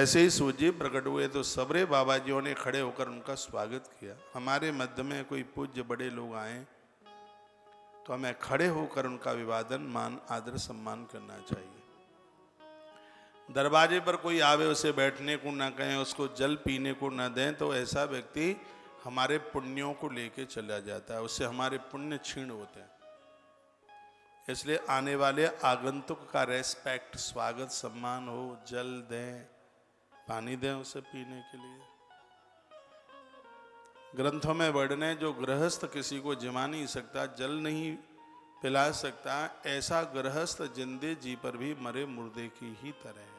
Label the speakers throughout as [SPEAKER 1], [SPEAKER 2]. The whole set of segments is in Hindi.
[SPEAKER 1] जैसे ही सूत जी प्रकट हुए तो सबरे बाबा जियों ने खड़े होकर उनका स्वागत किया। हमारे मध्य में कोई पूज्य बड़े लोग आए तो हमें खड़े होकर उनका अभिवादन, मान, आदर, सम्मान करना चाहिए। दरवाजे पर कोई आवे उसे बैठने को ना कहें, उसको जल पीने को ना दें, तो ऐसा व्यक्ति हमारे पुण्यों को लेके चला जाता है, उससे हमारे पुण्य क्षीण होते हैं। इसलिए आने वाले आगंतुक का रेस्पेक्ट, स्वागत, सम्मान हो, जल दें, पानी दें उसे पीने के लिए। ग्रंथों में वर्णन है, जो गृहस्थ किसी को जिमा नहीं सकता, जल नहीं पिला सकता, ऐसा गृहस्थ जिंदे जी पर भी मरे मुर्दे की ही तरह है।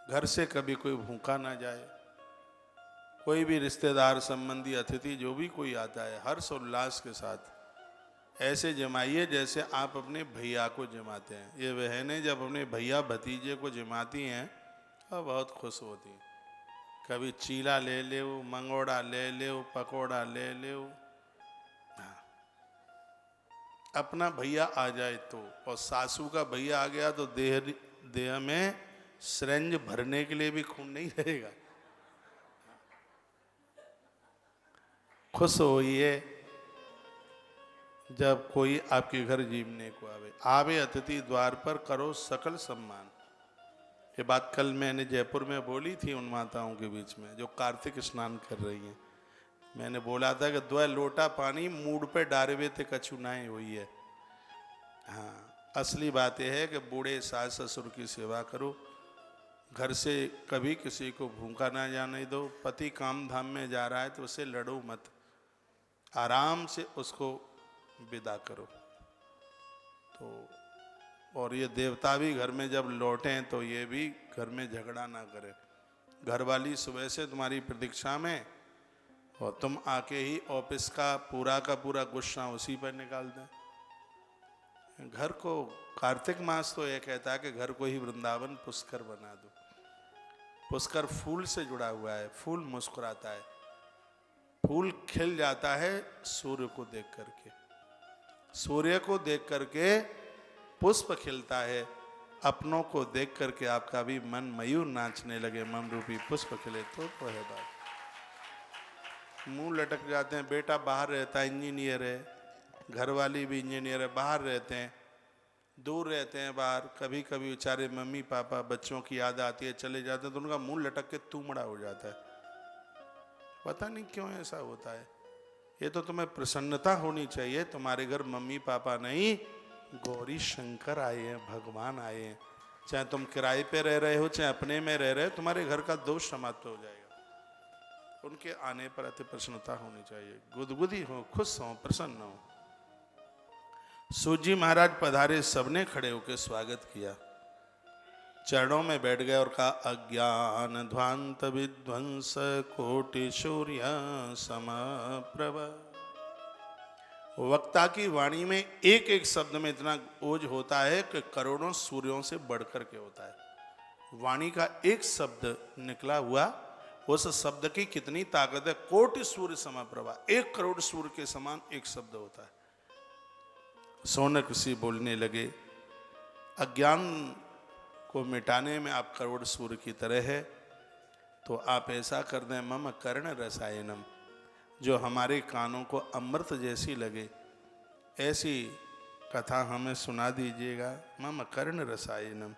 [SPEAKER 1] घर से कभी कोई भूखा ना जाए। कोई भी रिश्तेदार, संबंधी, अतिथि जो भी कोई आता है, हर्ष उल्लास के साथ ऐसे जमाइए जैसे आप अपने भैया को जमाते हैं। ये बहनें जब अपने भैया भतीजे को जमाती हैं तो बहुत खुश होती हैं। कभी चीला ले ले, मंगोड़ा ले ले, पकोड़ा ले ले, हाँ। अपना भैया आ जाए तो, और सासू का भैया आ गया तो देह में सिरंज भरने के लिए भी खून नहीं रहेगा। खुश होइए जब कोई आपके घर जीवने को आवे अतिथि द्वार पर करो सकल सम्मान। ये बात कल मैंने जयपुर में बोली थी उन माताओं के बीच में जो कार्तिक स्नान कर रही हैं। मैंने बोला था कि 2 लोटा पानी मूड पे डारे थे कछुनाएं हुई है। हाँ, असली बात यह है कि बूढ़े सास ससुर की सेवा करो, घर से कभी किसी को भूखा ना जाने दो। पति काम धाम में जा रहा है तो उससे लड़ो मत, आराम से उसको विदा करो। तो और ये देवता भी घर में जब लौटें तो ये भी घर में झगड़ा ना करें। घरवाली सुबह से तुम्हारी प्रतीक्षा में और तुम आके ही ऑफिस का पूरा गुस्सा उसी पर निकाल दें। घर को, कार्तिक मास तो ये कहता है कि घर को ही वृंदावन पुष्कर बना दो। पुष्कर फूल से जुड़ा हुआ है, फूल मुस्कुराता है, फूल खिल जाता है सूर्य को देख करके। सूर्य को देख करके पुष्प खिलता है, अपनों को देख करके आपका भी मन मयूर नाचने लगे, मन रूपी पुष्प खिले तो है बात। मुंह लटक जाते हैं, बेटा बाहर रहता है, इंजीनियर है, घरवाली भी इंजीनियर है, बाहर रहते हैं, दूर रहते हैं बाहर। कभी कभी बेचारे मम्मी पापा बच्चों की याद आती है, चले जाते हैं तो उनका मुंह लटक के तुमड़ा हो जाता है। पता नहीं क्यों ऐसा होता है। ये तो तुम्हें प्रसन्नता होनी चाहिए, तुम्हारे घर मम्मी पापा नहीं, गौरी शंकर आए हैं, भगवान आए हैं। चाहे तुम किराए पे रह रहे हो चाहे अपने में रह रहे हो, तुम्हारे घर का दोष समाप्त हो जाएगा। उनके आने पर अति प्रसन्नता होनी चाहिए, गुदगुदी हो, खुश हो, प्रसन्न हो। सूत जी महाराज पधारे, सबने खड़े होकर स्वागत किया, चरणों में बैठ गए और कहा, अज्ञान ध्वांत विध्वंस कोटि सूर्य समप्रभ। वक्ता की वाणी में एक एक शब्द में इतना ओज होता है कि करोड़ों सूर्यों से बढ़कर के होता है। वाणी का एक शब्द निकला हुआ, उस शब्द की कितनी ताकत है। कोटि सूर्य समप्रभा, 1 करोड़ सूर्य के समान एक शब्द होता है। सौनक ऋषि बोलने लगे, अज्ञान को मिटाने में आप करोड़ सूर्य की तरह है, तो आप ऐसा कर दें, मम कर्ण रसायनम, जो हमारे कानों को अमृत जैसी लगे ऐसी कथा हमें सुना दीजिएगा। मम कर्ण रसायनम,